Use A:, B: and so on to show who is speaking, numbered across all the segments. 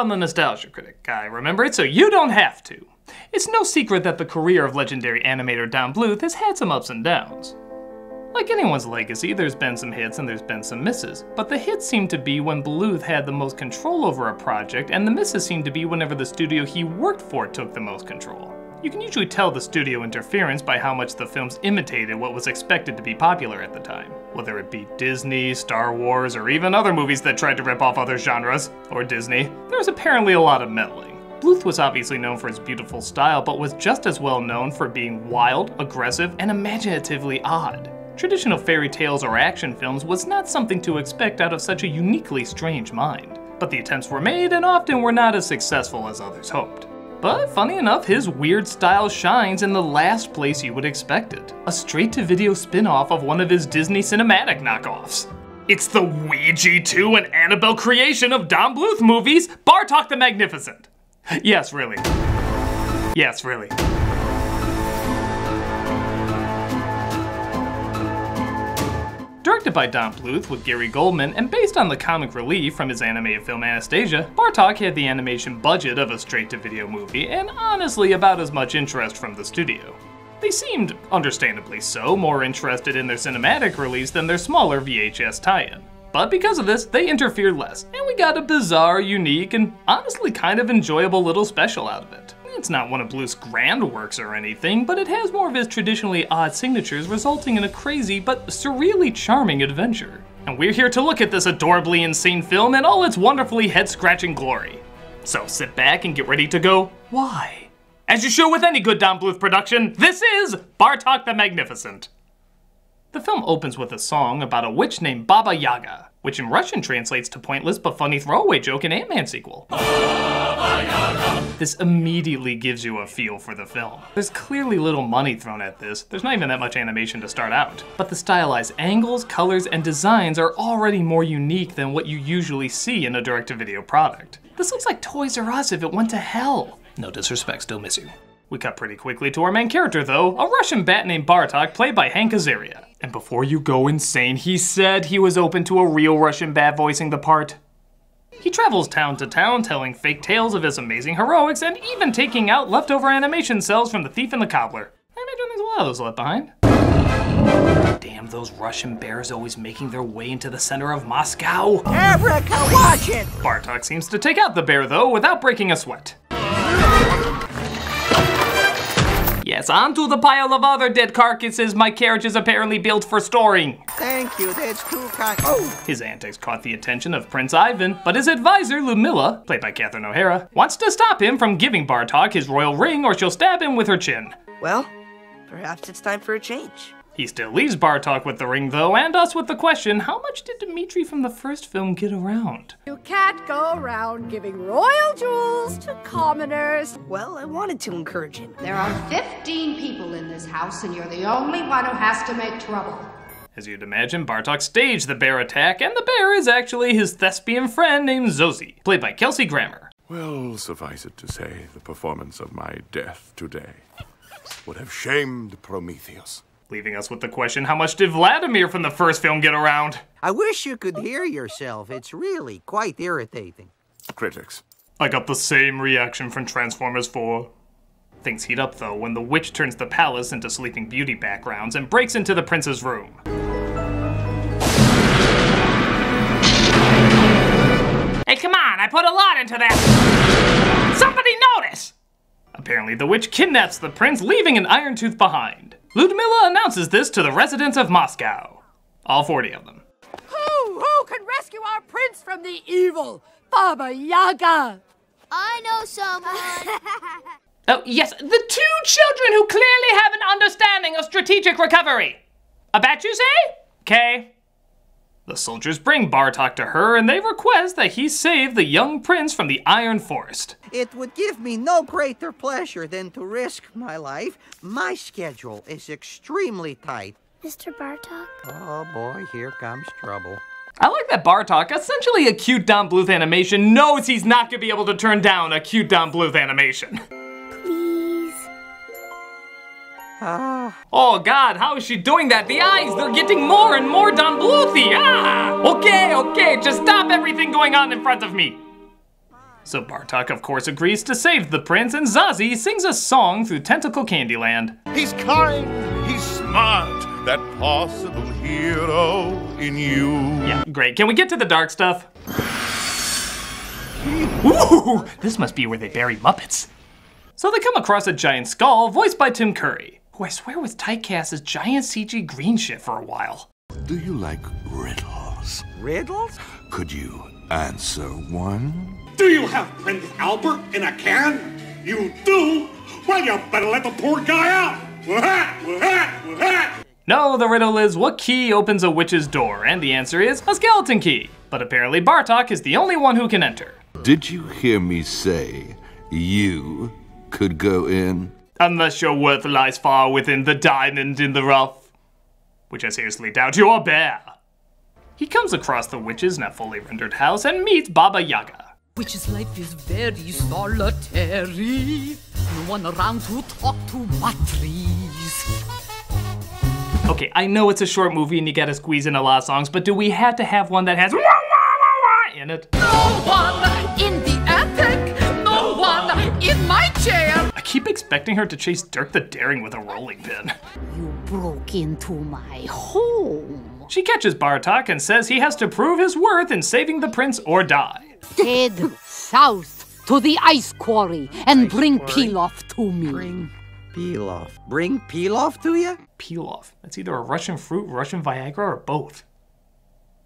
A: on the Nostalgia Critic. I remember it so you don't have to. It's no secret that the career of legendary animator Don Bluth has had some ups and downs. Like anyone's legacy, there's been some hits and there's been some misses, but the hits seem to be when Bluth had the most control over a project, and the misses seem to be whenever the studio he worked for took the most control. You can usually tell the studio interference by how much the films imitated what was expected to be popular at the time. Whether it be Disney, Star Wars, or even other movies that tried to rip off other genres, or Disney, there was apparently a lot of meddling. Bluth was obviously known for his beautiful style, but was just as well known for being wild, aggressive, and imaginatively odd. Traditional fairy tales or action films was not something to expect out of such a uniquely strange mind. But the attempts were made and often were not as successful as others hoped. But funny enough, his weird style shines in the last place you would expect it. A straight-to-video spin-off of one of his Disney cinematic knockoffs. It's the Ouija 2 and Annabelle creation of Don Bluth movies, Bartok the Magnificent. Yes, really. Yes, really. Directed by Don Bluth with Gary Goldman and based on the comic relief from his animated film Anastasia, Bartok had the animation budget of a straight-to-video movie and honestly about as much interest from the studio. They seemed, understandably so, more interested in their cinematic release than their smaller VHS tie-in. But because of this, they interfered less, and we got a bizarre, unique, and honestly kind of enjoyable little special out of it. It's not one of Bluth's grand works or anything, but it has more of his traditionally odd signatures, resulting in a crazy but surreally charming adventure. And we're here to look at this adorably insane film in all its wonderfully head-scratching glory. So sit back and get ready to go, why? As you should with any good Don Bluth production, this is Bartok the Magnificent. The film opens with a song about a witch named Baba Yaga, which in Russian translates to pointless but funny throwaway joke in Ant-Man sequel. This immediately gives you a feel for the film. There's clearly little money thrown at this, there's not even that much animation to start out. But the stylized angles, colors, and designs are already more unique than what you usually see in a direct-to-video product. This looks like Toys R Us if it went to hell. No disrespect, still miss you. We cut pretty quickly to our main character though, a Russian bat named Bartok played by Hank Azaria. And before you go insane, he said he was open to a real Russian bat voicing the part. He travels town to town telling fake tales of his amazing heroics and even taking out leftover animation cells from the thief and the cobbler. I imagine there's a lot of those left behind. Damn, those Russian bears always making their way into the center of Moscow.
B: Africa, watch it!
A: Bartok seems to take out the bear though without breaking a sweat. Yes, onto the pile of other dead carcasses my carriage is apparently built for storing.
B: Thank you, that's too kind. Oh!
A: His antics caught the attention of Prince Ivan, but his advisor, Ludmilla, played by Catherine O'Hara, wants to stop him from giving Bartok his royal ring or she'll stab him with her chin.
B: Well, perhaps it's time for a change.
A: He still leaves Bartok with the ring though, and us with the question, how much did Dmitri from the first film get around?
C: You can't go around giving royal jewels to commoners.
B: Well, I wanted to encourage him.
D: There are 15 people in this house, and you're the only one who has to make trouble.
A: As you'd imagine, Bartok staged the bear attack, and the bear is actually his thespian friend named Zozi, played by Kelsey Grammer.
E: Well, suffice it to say, the performance of my death today would have shamed Prometheus.
A: Leaving us with the question, how much did Vladimir from the first film get around?
B: I wish you could hear yourself. It's really quite irritating.
E: Critics.
A: I got the same reaction from Transformers 4. Things heat up though when the witch turns the palace into Sleeping Beauty backgrounds and breaks into the prince's room. Hey, come on, I put a lot into that! Somebody notice! Apparently the witch kidnaps the prince, leaving an iron tooth behind. Ludmilla announces this to the residents of Moscow. All 40 of them.
C: Who can rescue our prince from the evil Baba Yaga?
F: I know someone.
A: Oh, yes, the two children who clearly have an understanding of strategic recovery. A bat, you say? Okay. The soldiers bring Bartok to her and they request that he save the young prince from the Iron Forest.
B: It would give me no greater pleasure than to risk my life. My schedule is extremely tight.
F: Mr. Bartok?
B: Oh boy, here comes trouble.
A: I like that Bartok, essentially a cute Don Bluth animation, knows he's not gonna be able to turn down a cute Don Bluth animation.
F: Please.
A: Oh God, how is she doing that? The eyes, they're getting more and more Don Bluthy. Okay, just stop everything going on in front of me. So Bartok, of course, agrees to save the prince, and Zozi sings a song through Tentacle Candyland.
E: He's kind, he's smart, that possible hero in you.
A: Yeah, great. Can we get to the dark stuff? Ooh, this must be where they bury Muppets. So they come across a giant skull, voiced by Tim Curry, who I swear was typecast as giant CG green shit for a while.
E: Do you like riddles?
B: Riddles?
E: Could you answer one?
G: Do you have Prince Albert in a can? You do? Well, you better let the poor guy out.
A: No, the riddle is, what key opens a witch's door? And the answer is, a skeleton key. But apparently Bartok is the only one who can enter.
E: Did you hear me say you could go in?
A: Unless your worth lies far within the diamond in the rough. Which I seriously doubt you are, bear. He comes across the witches in a fully rendered house and meets Baba Yaga.
C: Witch's life is very solitary. No one around to talk to but trees.
A: Okay, I know it's a short movie and you gotta squeeze in a lot of songs, but do we have to have one that has wah, wah, wah, wah in it?
C: No one in the attic. No one in my chair.
A: I keep expecting her to chase Dirk the Daring with a rolling pin.
C: You broke into my home.
A: She catches Bartok and says he has to prove his worth in saving the prince or die.
C: Head south to the ice quarry and bring Piloff to me.
B: Bring Piloff. Bring Piloff to you?
A: Piloff. That's either a Russian fruit, Russian Viagra, or both.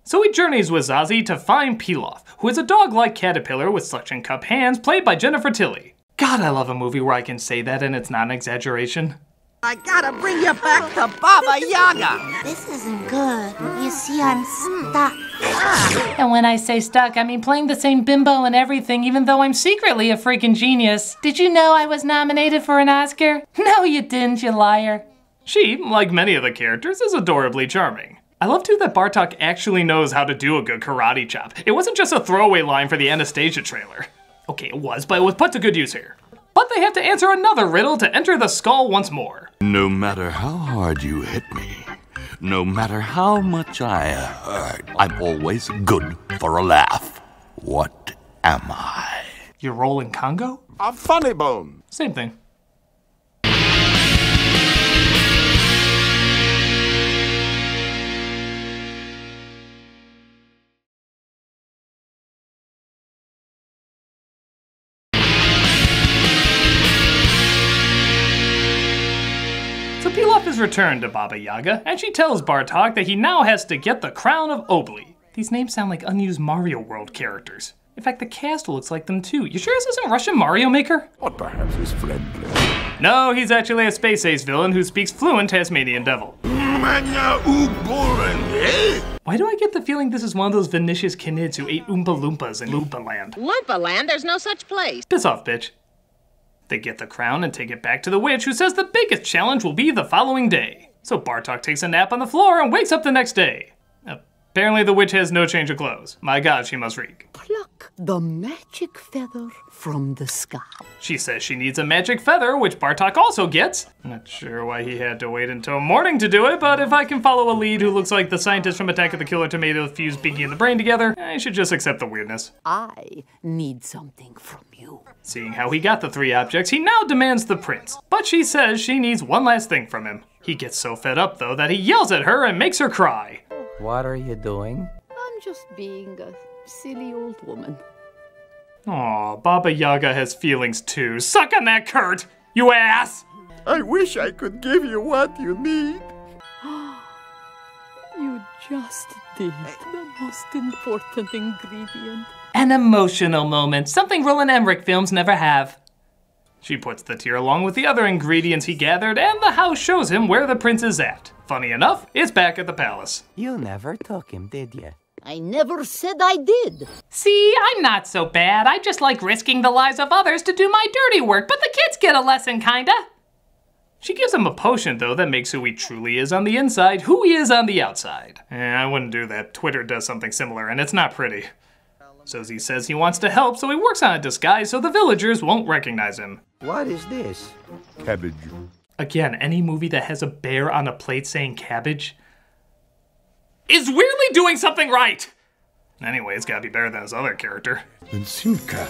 A: So he journeys with Zozi to find Piloff, who is a dog-like caterpillar with suction cup hands, played by Jennifer Tilly. God, I love a movie where I can say that and it's not an exaggeration.
B: I gotta bring you back to Baba Yaga.
F: This isn't good. You see, I'm stuck.
H: And when I say stuck, I mean playing the same bimbo and everything, even though I'm secretly a freaking genius. Did you know I was nominated for an Oscar? No, you didn't, you liar.
A: She, like many of the characters, is adorably charming. I love too that Bartok actually knows how to do a good karate chop. It wasn't just a throwaway line for the Anastasia trailer. Okay, it was, but it was put to good use here. But they have to answer another riddle to enter the skull once more.
E: No matter how hard you hit me, no matter how much I hurt, I'm always good for a laugh. What am I?
A: You're rolling Congo?
E: A funny bone.
A: Same thing. Piloff is returned to Baba Yaga, and she tells Bartok that he now has to get the crown of Obli. These names sound like unused Mario World characters. In fact, the cast looks like them too. You sure this isn't Russian Mario Maker?
E: Or perhaps he's friendly.
A: No, he's actually a Space Ace villain who speaks fluent Tasmanian Devil. Why do I get the feeling this is one of those Vinicius Knids who ate Oompa Loompas in Loompa Land?
I: Loompa Land? There's no such place.
A: Piss off, bitch. They get the crown and take it back to the witch, who says the biggest challenge will be the following day. So Bartok takes a nap on the floor and wakes up the next day. Apparently the witch has no change of clothes. My god, she must reek.
C: Pluck the magic feather from the scalp.
A: She says she needs a magic feather, which Bartok also gets. Not sure why he had to wait until morning to do it, but if I can follow a lead who looks like the scientist from Attack of the Killer Tomato fused Binky and the Brain together, I should just accept the weirdness.
C: I need something from you.
A: Seeing how he got the three objects, he now demands the prince. But she says she needs one last thing from him. He gets so fed up, though, that he yells at her and makes her cry.
B: What are you doing?
C: I'm just being a silly old woman.
A: Aw, Baba Yaga has feelings too. Suck on that, Kurt, you ass!
B: I wish I could give you what you need.
C: You just did the most important ingredient.
A: An emotional moment, something Roland Emmerich films never have. She puts the tear along with the other ingredients he gathered, and the house shows him where the prince is at. Funny enough, it's back at the palace.
B: You never took him, did you?
C: I never said I did.
H: See, I'm not so bad. I just like risking the lives of others to do my dirty work, but the kids get a lesson, kinda.
A: She gives him a potion, though, that makes who he truly is on the inside, who he is on the outside. I wouldn't do that. Twitter does something similar, and it's not pretty. Zozi says he wants to help, so he works on a disguise so the villagers won't recognize him.
B: What is this?
E: Cabbage.
A: Again, any movie that has a bear on a plate saying cabbage is weirdly doing something right. Anyway, it's gotta be better than his other character.
E: Vinsulka,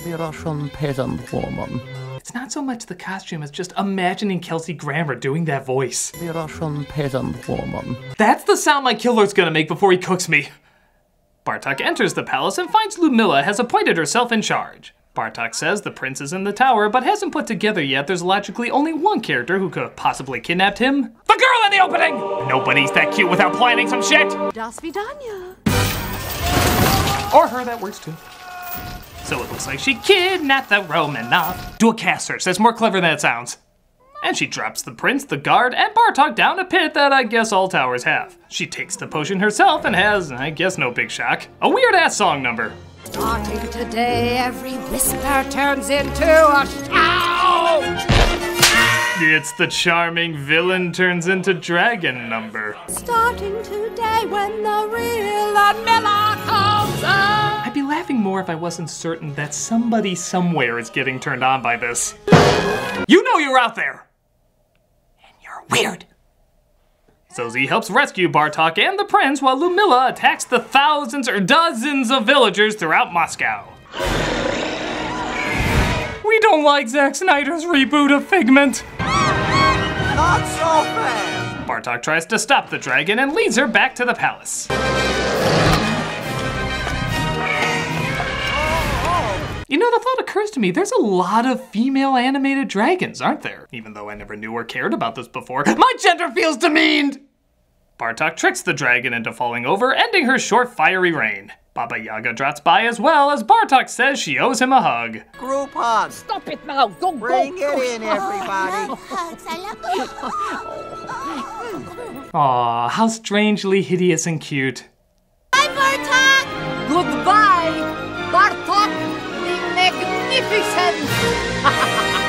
J: The Russian peasant woman.
A: It's not so much the costume as just imagining Kelsey Grammer doing that voice.
J: The Russian peasant woman.
A: That's the sound my killer's gonna make before he cooks me. Bartok enters the palace and finds Ludmilla has appointed herself in charge. Bartok says the prince is in the tower, but hasn't put together yet there's logically only one character who could have possibly kidnapped him. The girl in the opening! Nobody's that cute without planning some shit!
C: Das Vidania.
A: Or her, that works too. So it looks like she kidnapped the Romanov. Do a cast search, that's more clever than it sounds. And she drops the prince, the guard, and Bartok down a pit that I guess all towers have. She takes the potion herself and has, I guess no big shock, a weird-ass song number.
D: Starting today, every whisper turns into a shout!
A: It's the charming villain turns into dragon number.
D: Starting today when the real Ludmilla comes out!
A: I'd be laughing more if I wasn't certain that somebody somewhere is getting turned on by this. You know you're out there! And you're weird. Zozi helps rescue Bartok and the prince while Ludmilla attacks the thousands or dozens of villagers throughout Moscow. We don't like Zack Snyder's reboot of Figment.
B: Not so fast!
A: Bartok tries to stop the dragon and leads her back to the palace. You know, the thought occurs to me, there's a lot of female animated dragons, aren't there? Even though I never knew or cared about this before, my gender feels demeaned! Bartok tricks the dragon into falling over, ending her short fiery reign. Baba Yaga drops by as well as Bartok says she owes him a hug.
B: Group hug.
C: Stop it now. Don't
B: Bring it in, everybody.
F: Hugs, I love you.
A: Aw, how strangely hideous and cute.
F: Bye, Bartok!
C: Goodbye, Bartok the Magnificent.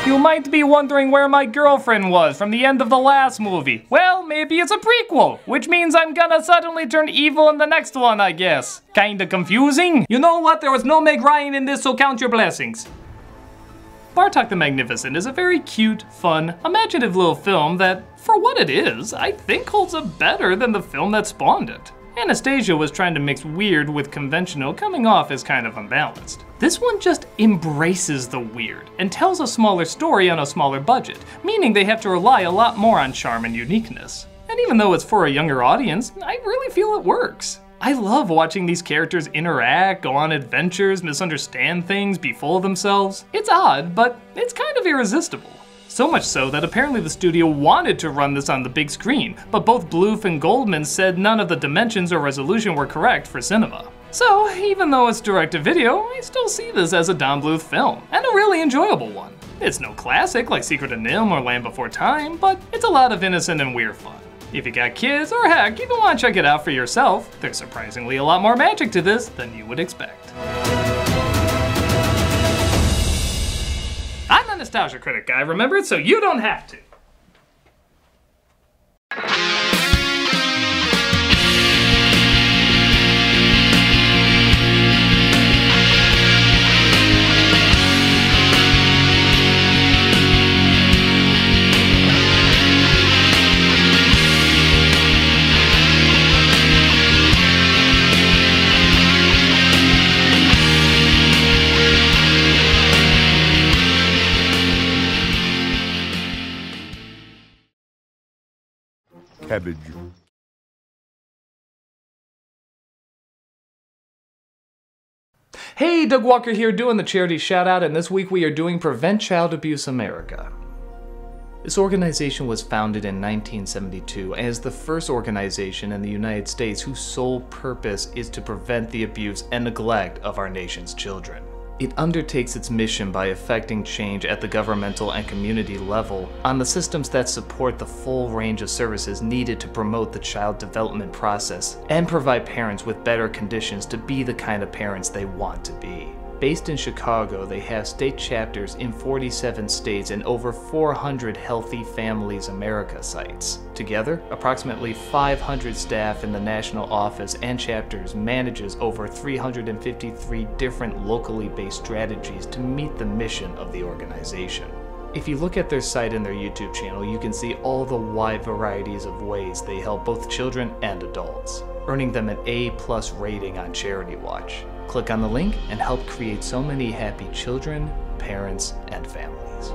A: You might be wondering where my girlfriend was from the end of the last movie. Well, maybe it's a prequel, which means I'm gonna suddenly turn evil in the next one, I guess. Kinda confusing. You know what? There was no Meg Ryan in this, so count your blessings. Bartok the Magnificent is a very cute, fun, imaginative little film that, for what it is, I think holds up better than the film that spawned it. Anastasia was trying to mix weird with conventional, coming off as kind of unbalanced. This one just embraces the weird and tells a smaller story on a smaller budget, meaning they have to rely a lot more on charm and uniqueness. And even though it's for a younger audience, I really feel it works. I love watching these characters interact, go on adventures, misunderstand things, be full of themselves. It's odd, but it's kind of irresistible. So much so that apparently the studio wanted to run this on the big screen, but both Bluth and Goldman said none of the dimensions or resolution were correct for cinema. So, even though it's direct-to-video, I still see this as a Don Bluth film, and a really enjoyable one. It's no classic like Secret of NIMH or Land Before Time, but it's a lot of innocent and weird fun. If you got kids, or heck, even want to check it out for yourself, there's surprisingly a lot more magic to this than you would expect. I'm the Nostalgia Critic guy, remember it so you don't have to.
E: Cabbage.
A: Hey, Doug Walker here doing the charity shout out, and this week we are doing Prevent Child Abuse America. This organization was founded in 1972 as the first organization in the United States whose sole purpose is to prevent the abuse and neglect of our nation's children. It undertakes its mission by effecting change at the governmental and community level on the systems that support the full range of services needed to promote the child development process and provide parents with better conditions to be the kind of parents they want to be. Based in Chicago, they have state chapters in 47 states and over 400 Healthy Families America sites. Together, approximately 500 staff in the national office and chapters manages over 353 different locally based strategies to meet the mission of the organization. If you look at their site and their YouTube channel, you can see all the wide varieties of ways they help both children and adults, earning them an A+ rating on Charity Watch. Click on the link and help create so many happy children, parents, and families.